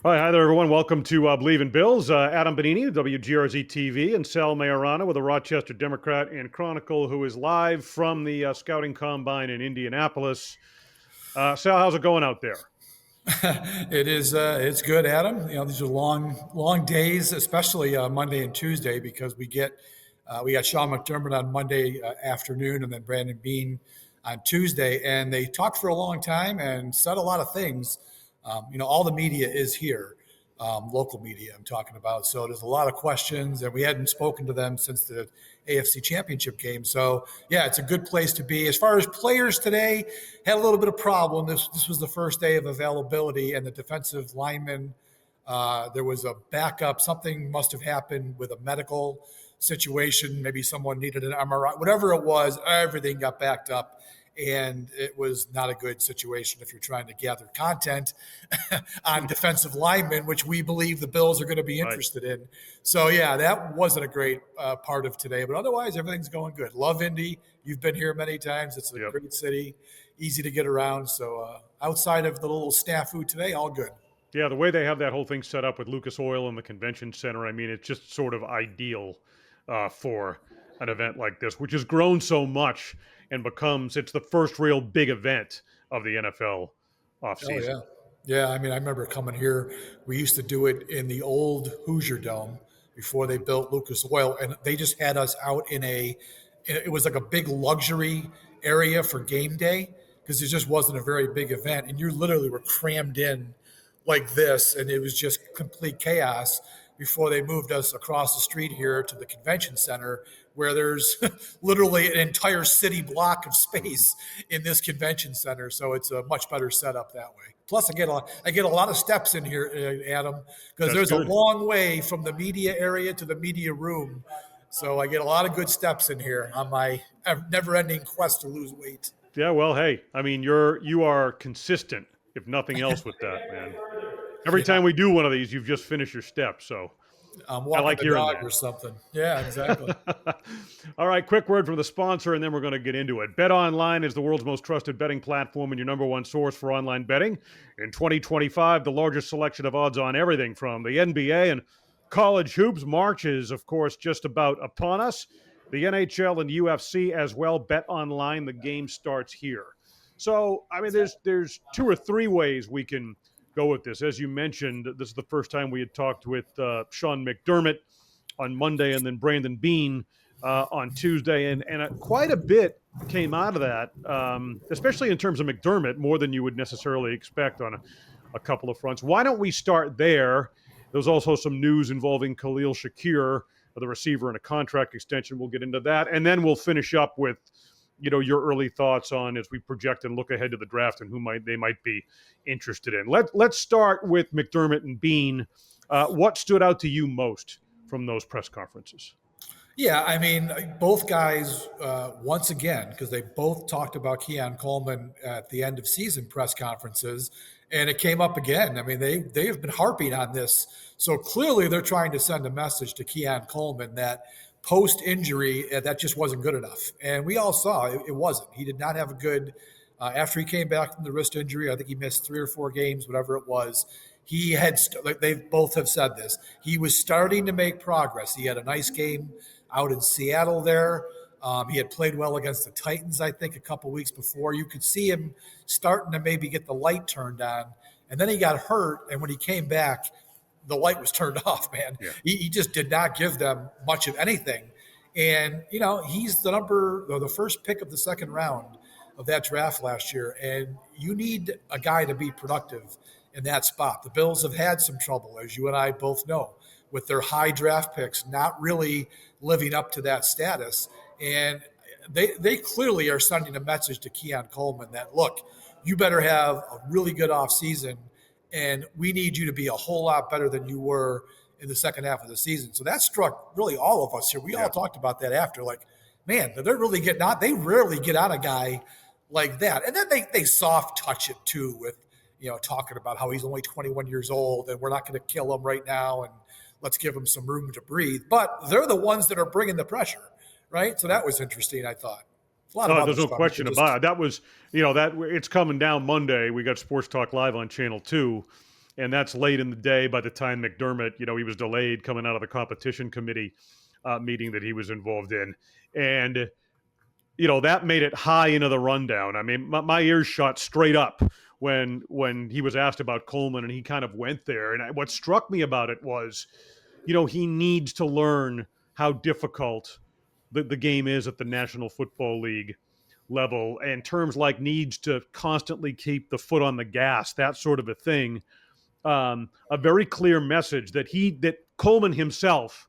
Hi there, everyone. Welcome to Believe in Bills. Adam Benigni, WGRZ TV, and Sal Maiorana with the Rochester Democrat and Chronicle, who is live from the Scouting Combine in Indianapolis. Sal, how's it going out there? It is. It's good, Adam. These are long days, especially Monday and Tuesday, because we got Sean McDermott on Monday afternoon, and then Brandon Beane on Tuesday, and they talked for a long time and said a lot of things. All the media is here, local media. I'm talking about. So there's a lot of questions, and we hadn't spoken to them since the AFC Championship game. So yeah, it's a good place to be. As far as players today, had a little bit of problem. This was the first day of availability, and the defensive lineman. There was a backup. Something must have happened with a medical situation. Maybe someone needed an MRI. Whatever it was, everything got backed up, and it was not a good situation if you're trying to gather content on defensive linemen, which we believe the Bills are going to be Right. interested in. So yeah, that wasn't a great part of today, but otherwise everything's going good. Love Indy. You've been here many times. It's a Yep. great city, easy to get around. So outside of the little snafu today, all good. Yeah, the way they have that whole thing set up with Lucas Oil and the convention center, I mean, it's just sort of ideal for an event like this, which has grown so much and it's the first real big event of the NFL Oh offseason. yeah, yeah. I mean, I remember coming here. We used to do it in the old Hoosier Dome before they built Lucas Oil, and they just had us out in a. It was like a big luxury area for game day because it just wasn't a very big event, and you literally were crammed in like this, and it was just complete chaos before they moved us across the street here to the convention center where there's literally an entire city block of space in this convention center. So it's a much better setup that way. Plus, I get a lot of steps in here, Adam, because That's there's a good. long way from the media area to the media room. So I get a lot of good steps in here on my never-ending quest to lose weight. Yeah, well, hey, I mean, you are consistent, if nothing else, with that, man. Every Yeah, time we do one of these, you've just finished your step, so I'm I walking like the hearing dog that. or something. Yeah, exactly. All right, quick word from the sponsor, and then we're going to get into it. Bet Online is the world's most trusted betting platform and your number one source for online betting. In 2025, the largest selection of odds on everything from the NBA and college hoops. March is, of course, just about upon us. The NHL and UFC as well. Bet Online, the game starts here. So, I mean, there's two or three ways we can go with this. As you mentioned, this is the first time we had talked with Sean McDermott on Monday and then Brandon Beane on Tuesday. And quite a bit came out of that, especially in terms of McDermott, more than you would necessarily expect on a couple of fronts. Why don't we start there? There's also some news involving Khalil Shakir, the receiver, and a contract extension. We'll get into that. And then we'll finish up with your early thoughts on as we project and look ahead to the draft and they might be interested in. Let's start with McDermott and Beane. What stood out to you most from those press conferences? Yeah, I mean, both guys, once again, because they both talked about Keon Coleman at the end of season press conferences, and it came up again. I mean, they have been harping on this. So clearly they're trying to send a message to Keon Coleman that post injury, that just wasn't good enough. And we all saw it wasn't. He did not have a good, after he came back from the wrist injury, I think he missed 3 or 4 games, whatever it was. He had, they both have said this, he was starting to make progress. He had a nice game out in Seattle there. He had played well against the Titans, I think, a couple weeks before. You could see him starting to maybe get the light turned on. And then he got hurt. And when he came back, the light was turned off, man. Yeah. He just did not give them much of anything. And, he's the first pick of the second round of that draft last year. And you need a guy to be productive in that spot. The Bills have had some trouble, as you and I both know, with their high draft picks not really living up to that status. And they clearly are sending a message to Keon Coleman that, look, you better have a really good offseason, and we need you to be a whole lot better than you were in the second half of the season. So that struck really all of us here. We all talked about that after, like, man, they're really getting out. They rarely get out a guy like that. And then they soft touch it too with, talking about how he's only 21 years old and we're not going to kill him right now and let's give him some room to breathe. But they're the ones that are bringing the pressure, right? So that was interesting, I thought. A lot of other There's no stuff. question about it. That was, that it's coming down Monday. We got Sports Talk Live on Channel 2. and that's late in the day. By the time McDermott, he was delayed coming out of the competition committee meeting that he was involved in, and that made it high into the rundown. I mean, my ears shot straight up when he was asked about Coleman, and he kind of went there. And what struck me about it was, he needs to learn how difficult the game is at the National Football League level, and terms like needs to constantly keep the foot on the gas, that sort of a thing. A very clear message that Coleman himself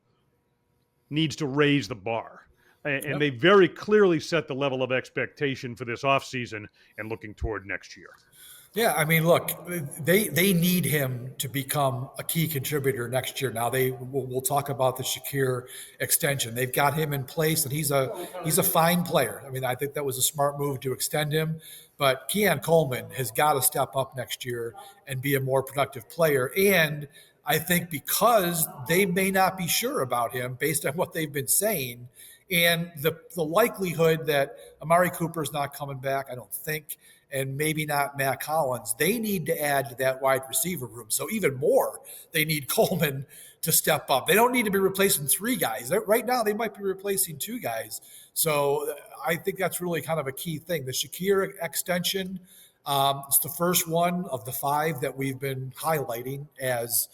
needs to raise the bar. And they very clearly set the level of expectation for this offseason and looking toward next year. Yeah, I mean, look, they need him to become a key contributor next year. Now we'll talk about the Shakir extension. They've got him in place, and he's a fine player. I mean, I think that was a smart move to extend him. But Keon Coleman has got to step up next year and be a more productive player. And I think because they may not be sure about him based on what they've been saying, and the likelihood that Amari Cooper's not coming back, I don't think, and maybe not Matt Collins, they need to add to that wide receiver room. So even more, they need Coleman to step up. They don't need to be replacing 3 guys. Right now, they might be replacing 2 guys. So I think that's really kind of a key thing. The Shakir extension, it's the first one of the 5 that we've been highlighting as,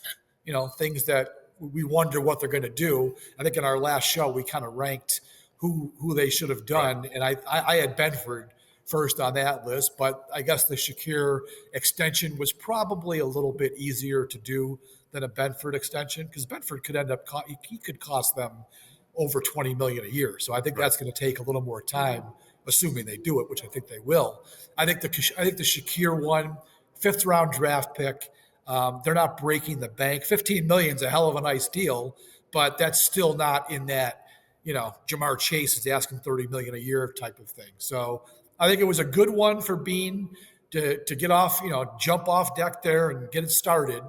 things that we wonder what they're going to do. I think in our last show, we kind of ranked who they should have done. And I had Benford first on that list, but I guess the Shakir extension was probably a little bit easier to do than a Benford extension, because Benford could end up he could cost them over $20 million a year. So I think that's going to take a little more time, assuming they do it, which I think they will. I think the Shakir one, 5th round draft pick. They're not breaking the bank. $15 million is a hell of a nice deal, but that's still not in that, Jamar Chase is asking $30 million a year type of thing. So I think it was a good one for Beane to get off, jump off deck there and get it started.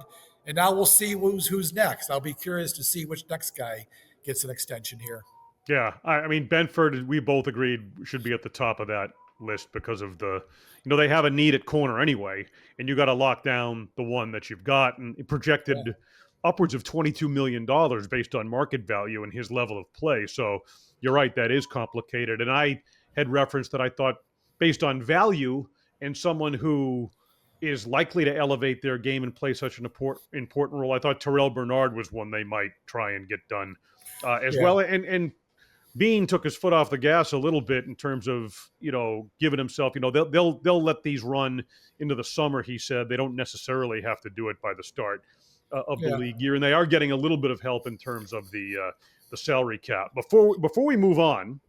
And now we'll see who's next. I'll be curious to see which next guy gets an extension here. Yeah, I mean, Benford, we both agreed should be at the top of that list because of they have a need at corner anyway, and you got to lock down the one that you've got, and it projected upwards of $22 million based on market value and his level of play. So you're right, that is complicated. And I had referenced that I thought, based on value and someone who is likely to elevate their game and play such an important role, I thought Terrell Bernard was one they might try and get done as well. And Beane took his foot off the gas a little bit in terms of, giving himself, they'll let these run into the summer, he said. They don't necessarily have to do it by the start of the league year. And they are getting a little bit of help in terms of the salary cap. Before we move on,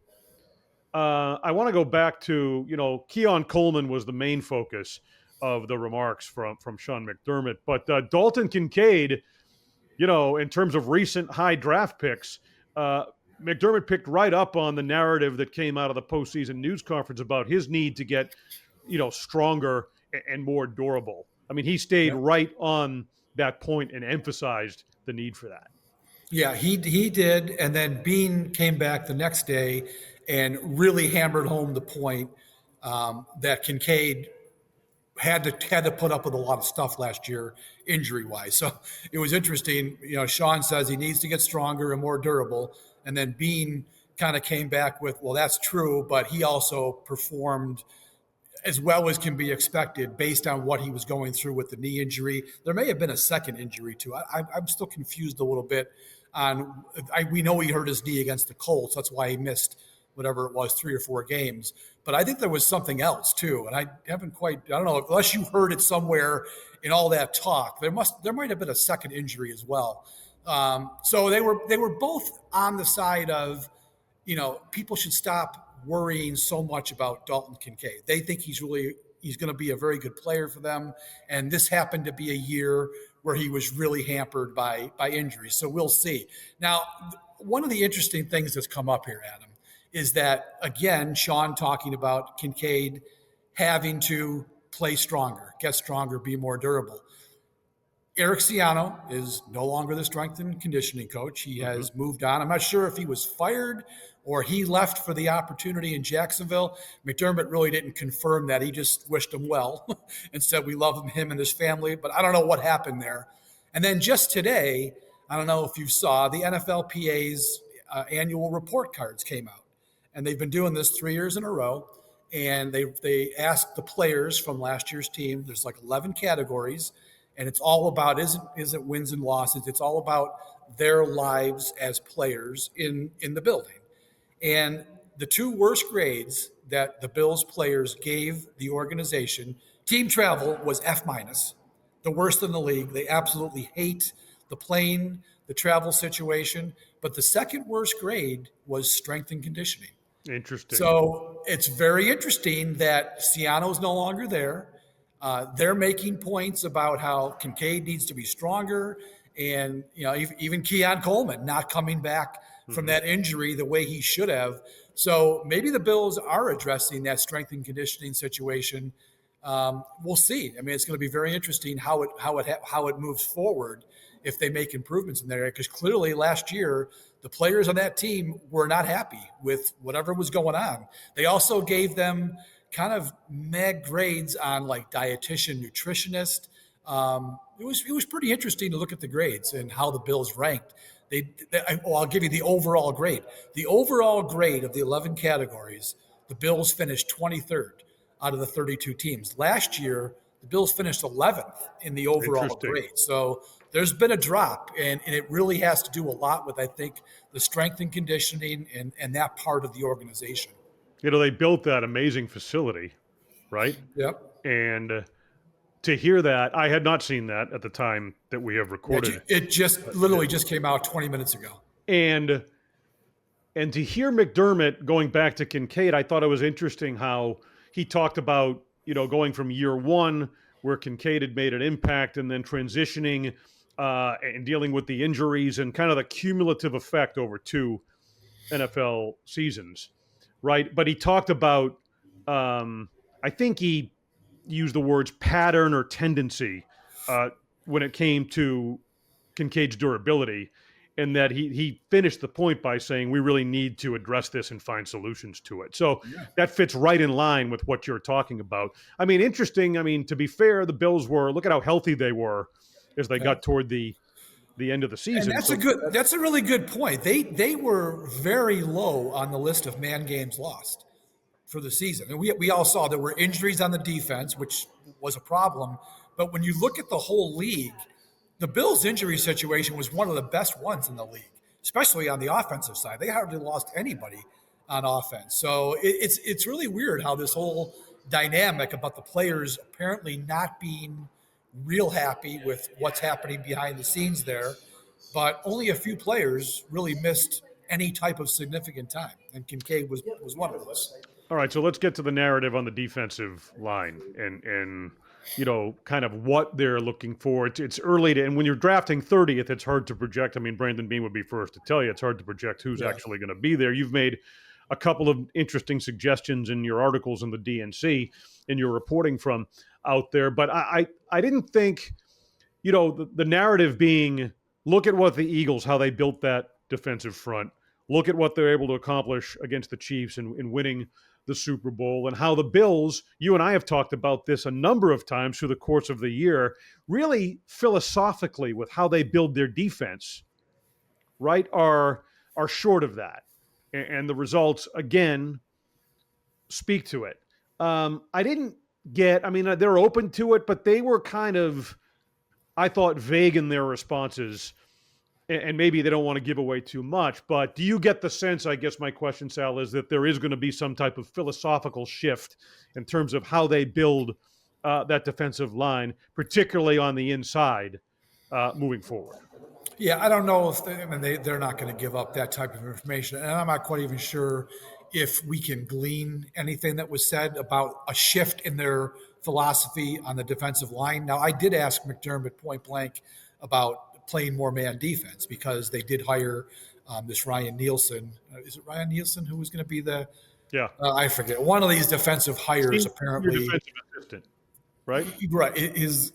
I want to go back to, Keon Coleman was the main focus of the remarks from Sean McDermott. But Dalton Kincaid, in terms of recent high draft picks, McDermott picked right up on the narrative that came out of the postseason news conference about his need to get, stronger and more durable. I mean, he stayed right on that point and emphasized the need for that. Yeah, he did. And then Beane came back the next day and really hammered home the point that Kincaid had to put up with a lot of stuff last year, injury-wise. So it was interesting. Sean says he needs to get stronger and more durable. And then Beane kind of came back with, well, that's true, but he also performed as well as can be expected based on what he was going through with the knee injury. There may have been a second injury too. I'm still confused a little bit on. We know he hurt his knee against the Colts. That's why he missed whatever it was, 3 or 4 games. But I think there was something else too, and I don't know, unless you heard it somewhere in all that talk. There might have been a second injury as well. So they were both on the side of, people should stop worrying so much about Dalton Kincaid. They think he's going to be a very good player for them. And this happened to be a year where he was really hampered by injuries. So we'll see. Now, one of the interesting things that's come up here, Adam, is that, again, Sean talking about Kincaid having to play stronger, get stronger, be more durable. Eric Ciano is no longer the strength and conditioning coach. He has moved on. I'm not sure if he was fired or he left for the opportunity in Jacksonville. McDermott really didn't confirm that. He just wished him well and said, we love him and his family, but I don't know what happened there. And then just today, I don't know if you saw, the NFLPA's annual report cards came out. And they've been doing this 3 years in a row. And they asked the players from last year's team, there's like 11 categories, and it's all about isn't wins and losses. It's all about their lives as players in the building. And the two worst grades that the Bills players gave the organization, team travel was F-, the worst in the league. They absolutely hate the plane, the travel situation. But the second worst grade was strength and conditioning. Interesting. So it's very interesting that Ciano's no longer there. They're making points about how Kincaid needs to be stronger, and even Keon Coleman not coming back from that injury the way he should have. So maybe the Bills are addressing that strength and conditioning situation. We'll see. I mean, it's going to be very interesting how it moves forward if they make improvements in there, because clearly last year the players on that team were not happy with whatever was going on. They also gave them kind of meh grades on like dietitian, nutritionist. It was pretty interesting to look at the grades and how the Bills ranked. I'll give you the overall grade. The overall grade of the 11 categories, the Bills finished 23rd out of the 32 teams. Last year, the Bills finished 11th in the overall grade. So there's been a drop, and it really has to do a lot with, I think, the strength and conditioning and that part of the organization. They built that amazing facility, right? Yep. And to hear that, I had not seen that at the time that we have recorded. It just literally just came out 20 minutes ago. And to hear McDermott going back to Kincaid, I thought it was interesting how he talked about, going from year one where Kincaid had made an impact and then transitioning and dealing with the injuries and kind of the cumulative effect over 2 NFL seasons, right? But he talked about, I think he used the words pattern or tendency when it came to Kincaid's durability, and that he finished the point by saying we really need to address this and find solutions to it. So that fits right in line with what you're talking about. I mean, interesting. I mean, to be fair, the Bills look at how healthy they were as they got toward the end of the season. And that's a really good point. They were very low on the list of man games lost for the season. And we all saw there were injuries on the defense, which was a problem. But when you look at the whole league, the Bills' injury situation was one of the best ones in the league, especially on the offensive side. They hardly lost anybody on offense. So it's really weird how this whole dynamic about the players apparently not being real happy with what's happening behind the scenes there, but only a few players really missed any type of significant time, and Kincaid was one of those. All right, so let's get to the narrative on the defensive line and kind of what they're looking for. It's early and when you're drafting 30th, it's hard to project. I mean, Brandon Beane would be first to tell you it's hard to project who's actually going to be there. You've made a couple of interesting suggestions in your articles in the DNC in your reporting from out there, but I didn't think, the narrative being, look at what the Eagles, how they built that defensive front, look at what they're able to accomplish against the Chiefs in winning the Super Bowl, and how the Bills, you and I have talked about this a number of times through the course of the year, really philosophically with how they build their defense, right, are short of that. And the results, again, speak to it. I didn't they're open to it, but they were kind of, I thought, vague in their responses. And maybe they don't want to give away too much, but do you get the sense, I guess my question, Sal, is that there is going to be some type of philosophical shift in terms of how they build that defensive line, particularly on the inside, moving forward? Yeah, I don't know if they're not going to give up that type of information. And I'm not quite even sure if we can glean anything that was said about a shift in their philosophy on the defensive line. Now, I did ask McDermott point blank about playing more man defense because they did hire this Ryan Nielsen. Is it Ryan Nielsen who was going to be the? Yeah, I forget, one of these defensive hires apparently. Defensive assistant. right? Right. He's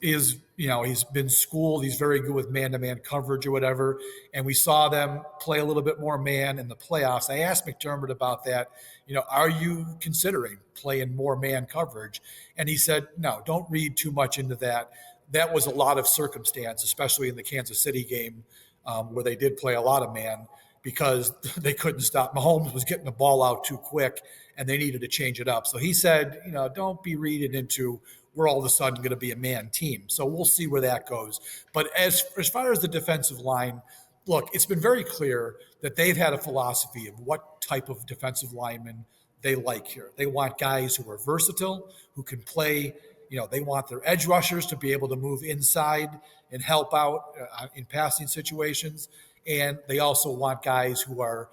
been schooled. He's very good with man-to-man coverage or whatever. And we saw them play a little bit more man in the playoffs. I asked McDermott about that. Are you considering playing more man coverage? And he said, no, don't read too much into that. That was a lot of circumstance, especially in the Kansas City game, where they did play a lot of man because they couldn't stop. Mahomes was getting the ball out too quick, and they needed to change it up. So he said, don't be reading into we're all of a sudden going to be a man team. So we'll see where that goes. But as far as the defensive line, look, it's been very clear that they've had a philosophy of what type of defensive lineman they like here. They want guys who are versatile, who can play. They want their edge rushers to be able to move inside and help out in passing situations. And they also want guys who are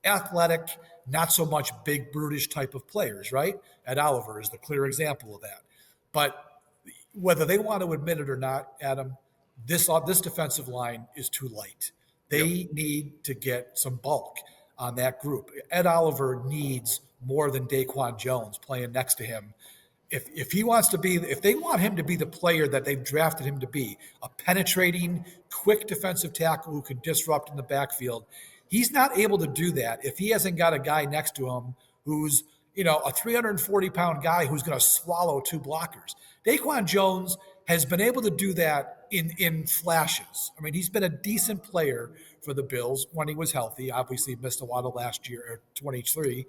athletic, not so much big, brutish type of players, right? Ed Oliver is the clear example of that. But whether they want to admit it or not, Adam, this defensive line is too light. They need to get some bulk on that group. Ed Oliver needs more than Daquan Jones playing next to him. If he wants to be, if they want him to be the player that they've drafted him to be, a penetrating, quick defensive tackle who can disrupt in the backfield, he's not able to do that if he hasn't got a guy next to him who's a 340-pound guy who's going to swallow two blockers. Daquan Jones has been able to do that in flashes. I mean, he's been a decent player for the Bills when he was healthy. Obviously, missed a lot of last year, or 23.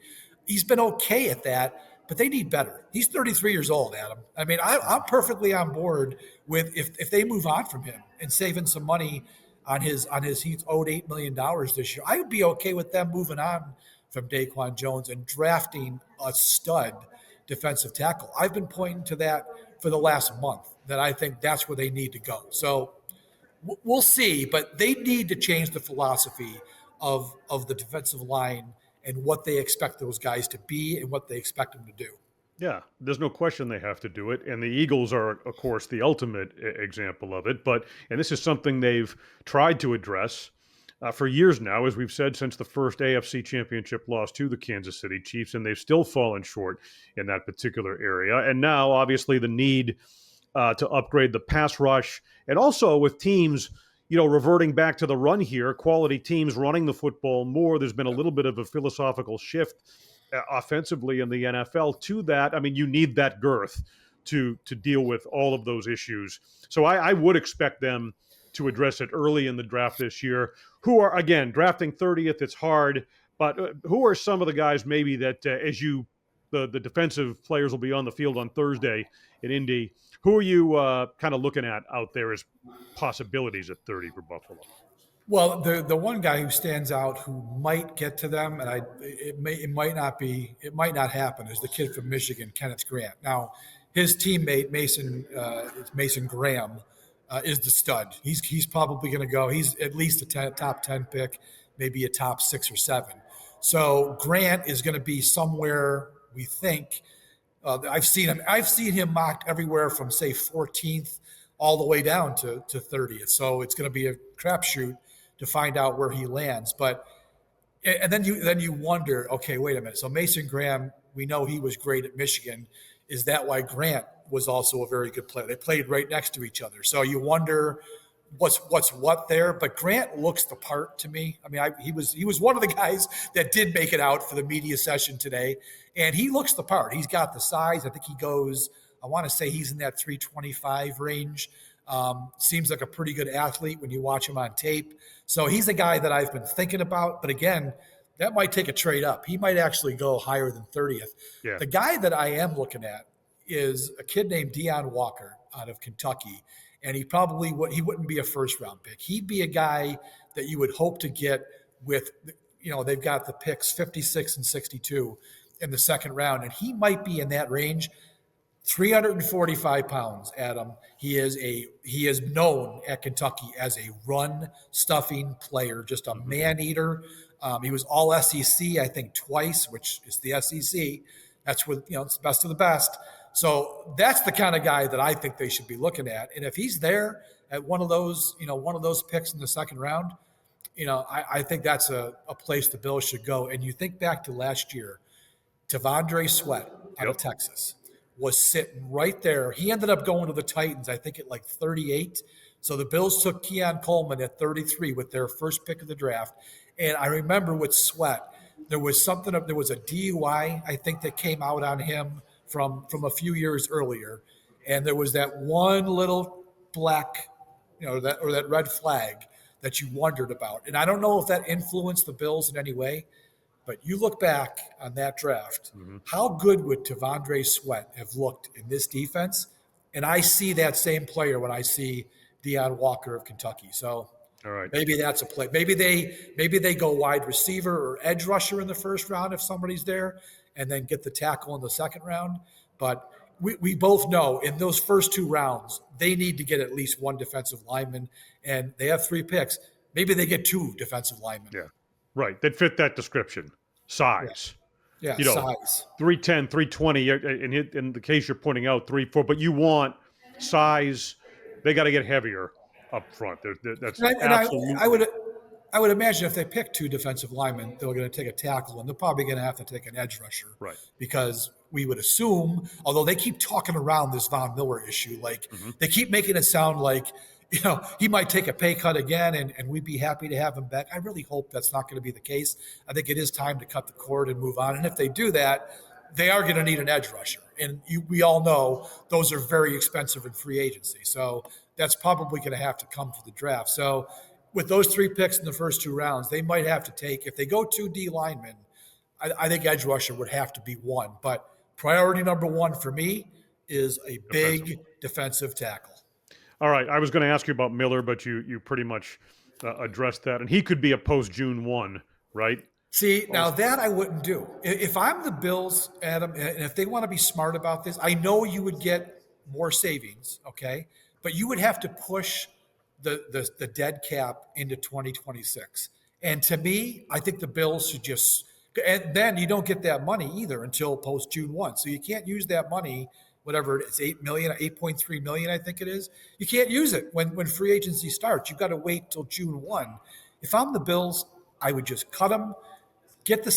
He's been okay at that, but they need better. He's 33 years old, Adam. I mean, I'm perfectly on board with if they move on from him and saving some money on his he's owed $8 million this year. I would be okay with them moving on from Daquan Jones and drafting a stud defensive tackle. I've been pointing to that for the last month, that I think that's where they need to go. So we'll see, but they need to change the philosophy of the defensive line and what they expect those guys to be and what they expect them to do. Yeah, there's no question they have to do it. And the Eagles are, of course, the ultimate example of it. And this is something they've tried to address for years now, as we've said, since the first AFC Championship loss to the Kansas City Chiefs, and they've still fallen short in that particular area. And now, obviously, the need to upgrade the pass rush, and also with teams, reverting back to the run here, quality teams running the football more. There's been a little bit of a philosophical shift offensively in the NFL to that. I mean, you need that girth to deal with all of those issues. So I would expect them to address it early in the draft this year. Who are, again, drafting 30th, it's hard, but who are some of the guys maybe that the defensive players will be on the field on Thursday in Indy? Who are you kind of looking at out there as possibilities at 30 for Buffalo? Well, the one guy who stands out who might get to them, and it might not happen, is the kid from Michigan, Kenneth Grant. Now, his teammate Mason Graham is the stud. He's probably going to go. He's at least a top 10 pick, maybe a top 6 or 7. So Grant is going to be somewhere, we think. I've seen him mocked everywhere from, say, 14th all the way down to 30th. So it's going to be a crapshoot to find out where he lands. And then you wonder, okay, wait a minute. So Mason Graham, we know he was great at Michigan. Is that why Grant was also a very good player? They played right next to each other. So you wonder what's what there. But Grant looks the part to me. I mean, he was one of the guys that did make it out for the media session today, and he looks the part. He's got the size. I think he goes, I want to say he's in that 325 range. Seems like a pretty good athlete when you watch him on tape. So he's a guy that I've been thinking about. But again, that might take a trade up. He might actually go higher than 30th. Yeah. The guy that I am looking at is a kid named Deion Walker out of Kentucky. And he wouldn't be a first round pick. He'd be a guy that you would hope to get with, they've got the picks 56 and 62 in the second round. And he might be in that range. 345 pounds, Adam. He is known at Kentucky as a run stuffing player, just a man eater. He was all SEC, I think, twice, which is the SEC. That's what, it's the best of the best. So that's the kind of guy that I think they should be looking at. And if he's there at one of those picks in the second round, I think that's a place the Bills should go. And you think back to last year, Tavondre Sweat out of Texas. was sitting right there. He ended up going to the Titans, I think, at like 38. So the Bills took Keon Coleman at 33 with their first pick of the draft. And I remember with Sweat, there was there was a DUI, I think, that came out on him from a few years earlier. And there was that one little black, that red flag that you wondered about. And I don't know if that influenced the Bills in any way, but you look back on that draft, how good would Tavondre Sweat have looked in this defense? And I see that same player when I see Deion Walker of Kentucky. So All right. maybe that's a play. Maybe they go wide receiver or edge rusher in the first round if somebody's there, and then get the tackle in the second round. But we both know in those first two rounds, they need to get at least one defensive lineman, and they have 3 picks. Maybe they get 2 defensive linemen. Yeah. Right. That fit that description. Size. Yeah, size. 310, 320. In the case you're pointing out, 3'4", but you want size. They got to get heavier up front. That's absolutely. I would imagine if they pick 2 defensive linemen, they're going to take a tackle, and they're probably going to have to take an edge rusher. Right. Because we would assume, although they keep talking around this Von Miller issue, like they keep making it sound like, he might take a pay cut again and we'd be happy to have him back. I really hope that's not going to be the case. I think it is time to cut the cord and move on. And if they do that, they are going to need an edge rusher. And we all know those are very expensive in free agency. So that's probably going to have to come for the draft. So with those 3 picks in the first 2 rounds, they might have to take, if they go 2 D linemen, I think edge rusher would have to be 1. But priority number 1 for me is a big defensive tackle. All right. I was going to ask you about Miller, but you pretty much addressed that. And he could be a post-June 1, right? See, now that I wouldn't do. If I'm the Bills, Adam, and if they want to be smart about this, I know you would get more savings, okay? But you would have to push the dead cap into 2026. And to me, I think the Bills should just – and then you don't get that money either until post-June 1. So you can't use that money – whatever it is, $8.3 million, I think it is. You can't use it when free agency starts. You've got to wait till June 1. If I'm the Bills, I would just cut them, get the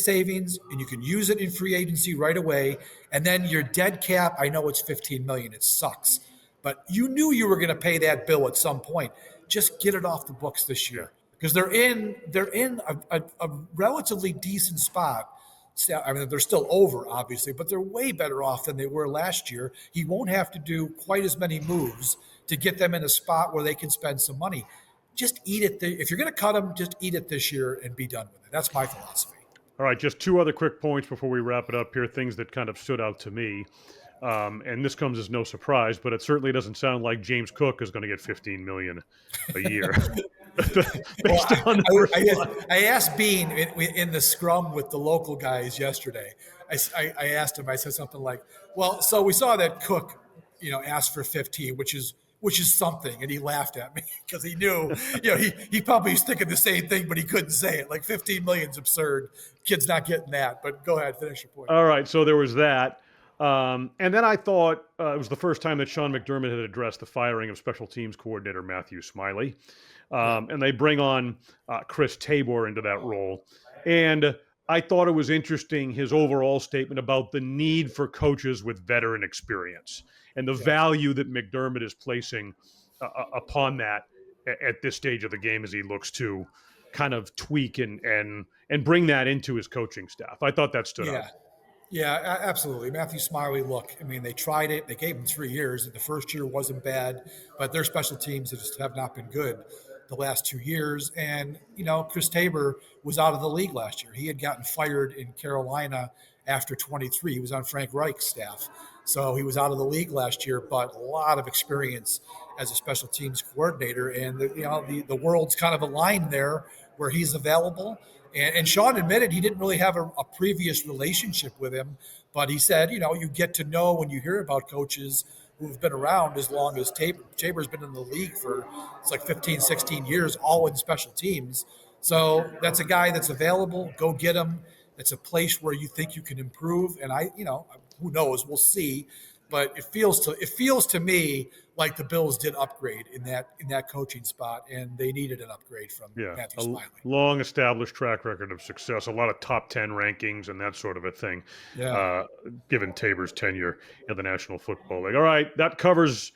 savings, and you can use it in free agency right away. And then your dead cap, I know it's $15 million. It sucks, but you knew you were going to pay that bill at some point. Just get it off the books this year because they're in a relatively decent spot. I mean, they're still over, obviously, but they're way better off than they were last year. He won't have to do quite as many moves to get them in a spot where they can spend some money. Just eat it. If you're going to cut them, just eat it this year and be done with it. That's my philosophy. All right, just 2 other quick points before we wrap it up here, things that kind of stood out to me. And this comes as no surprise, but it certainly doesn't sound like James Cook is going to get $15 million a year. I asked Beane in the scrum with the local guys yesterday. I asked him. I said something like, "Well, so we saw that Cook, asked for 15, which is something," and he laughed at me because he knew, he probably was thinking the same thing, but he couldn't say it. Like 15 million's absurd. Kid's not getting that. But go ahead, finish your point. All right, so there was that. And then I thought it was the first time that Sean McDermott had addressed the firing of special teams coordinator Matthew Smiley. And they bring on Chris Tabor into that role. And I thought it was interesting, his overall statement about the need for coaches with veteran experience and the value that McDermott is placing upon that at this stage of the game as he looks to kind of tweak and bring that into his coaching staff. I thought that stood out. Yeah, absolutely. Matthew Smiley, look, I mean, they tried it. They gave him 3 years. The first year wasn't bad, but their special teams just have not been good the last 2 years. And, Chris Tabor was out of the league last year. He had gotten fired in Carolina after 23. He was on Frank Reich's staff. So he was out of the league last year, but a lot of experience as a special teams coordinator. And, the world's kind of aligned there where he's available. And Sean admitted he didn't really have a previous relationship with him, but he said, you get to know when you hear about coaches who've been around as long as Tabor. Tabor's been in the league for, it's like 15, 16 years, all in special teams. So that's a guy that's available. Go get him. It's a place where you think you can improve. And who knows? We'll see. but it feels to me like the Bills did upgrade in that coaching spot, and they needed an upgrade from Matthew Smiley. Long established track record of success, a lot of top 10 rankings and that sort of a thing, given Tabor's tenure in the National Football League. All right, that covers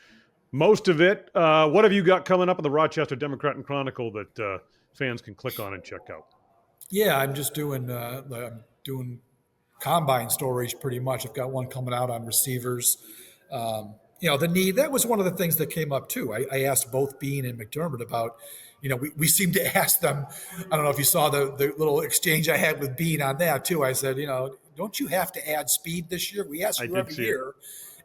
most of it. What have you got coming up in the Rochester Democrat and Chronicle that fans can click on and check out? Yeah, I'm just doing combine stories pretty much. I've got one coming out on receivers. The need, that was one of the things that came up too. I asked both Beane and McDermott about, we seem to ask them, I don't know if you saw the little exchange I had with Beane on that too. I said, don't you have to add speed this year? We ask you every year.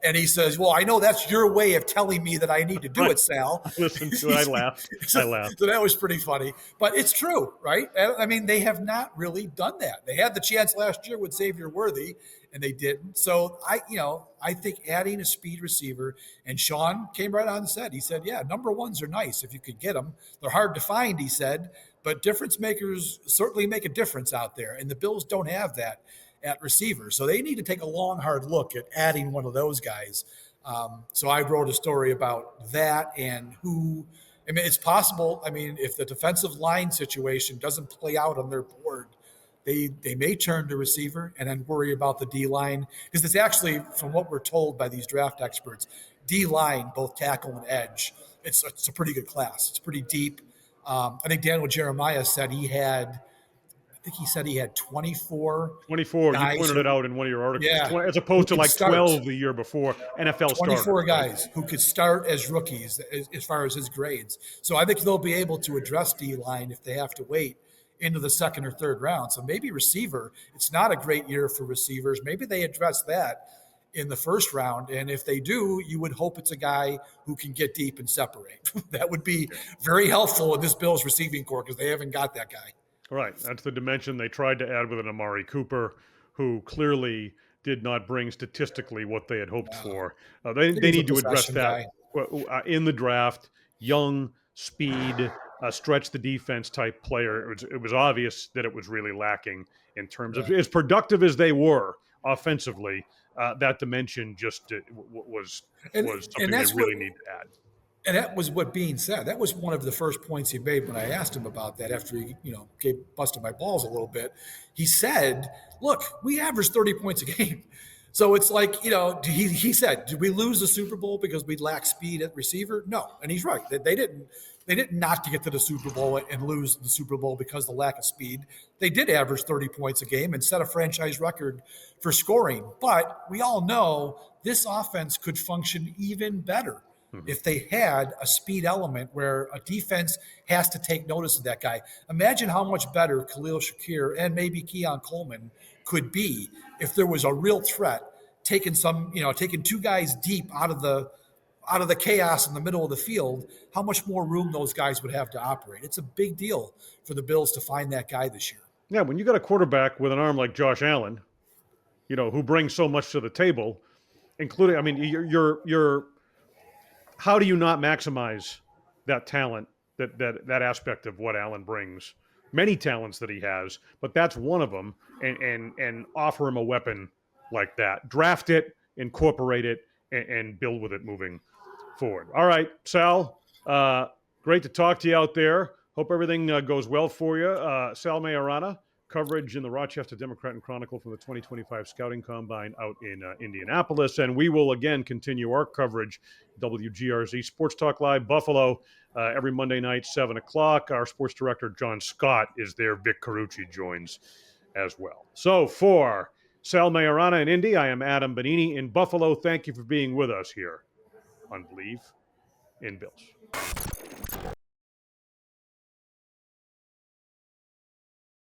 And he says, well, I know that's your way of telling me that I need to do it, Sal. Listen to it. I laughed. So that was pretty funny. But it's true, right? I mean, they have not really done that. They had the chance last year with Xavier Worthy, and they didn't. So, I think adding a speed receiver, and Sean came right on and said, he said, yeah, number ones are nice if you could get them. They're hard to find, he said, but difference makers certainly make a difference out there, and the Bills don't have that at receiver. So they need to take a long, hard look at adding one of those guys. So I wrote a story about that and it's possible. I mean, if the defensive line situation doesn't play out on their board, they may turn to receiver and then worry about the D-line. Because it's actually, from what we're told by these draft experts, D-line, both tackle and edge, it's a pretty good class. It's pretty deep. I think Daniel Jeremiah said he had 24. 24. You pointed it out in one of your articles. As opposed to like 12 the year before NFL started. 24 guys who could start as rookies as far as his grades. So I think they'll be able to address D-line if they have to wait into the second or third round. So maybe receiver, it's not a great year for receivers. Maybe they address that in the first round. And if they do, you would hope it's a guy who can get deep and separate. That would be very helpful in this Bills receiving corps because they haven't got that guy. Right. That's the dimension they tried to add with an Amari Cooper, who clearly did not bring statistically what they had hoped for. They need to address that in the draft. Young, speed, stretch the defense type player. It was obvious that it was really lacking in terms of as productive as they were offensively. That dimension just was something they really need to add. And that was what Beane said. That was one of the first points he made when I asked him about that after he, busted my balls a little bit. He said, look, we average 30 points a game. So it's like, he said, did we lose the Super Bowl because we lack speed at receiver? No. And he's right. They didn't not to get to the Super Bowl and lose the Super Bowl because of the lack of speed. They did average 30 points a game and set a franchise record for scoring. But we all know this offense could function even better if they had a speed element where a defense has to take notice of that guy. Imagine how much better Khalil Shakir and maybe Keon Coleman could be if there was a real threat, taking two guys deep out of the chaos in the middle of the field, how much more room those guys would have to operate. It's a big deal for the Bills to find that guy this year. Yeah, when you got a quarterback with an arm like Josh Allen, who brings so much to the table, including, I mean, you're how do you not maximize that talent, that aspect of what Allen brings? Many talents that he has, but that's one of them, and offer him a weapon like that. Draft it, incorporate it, and build with it moving forward. All right, Sal, great to talk to you out there. Hope everything goes well for you. Sal Maiorana, coverage in the Rochester Democrat and Chronicle from the 2025 Scouting Combine out in Indianapolis. And we will again continue our coverage, WGRZ Sports Talk Live, Buffalo, every Monday night, 7 o'clock. Our sports director, John Scott, is there. Vic Carucci joins as well. So for Sal Maiorana in Indy, I am Adam Benigni in Buffalo. Thank you for being with us here on Believe in Bills.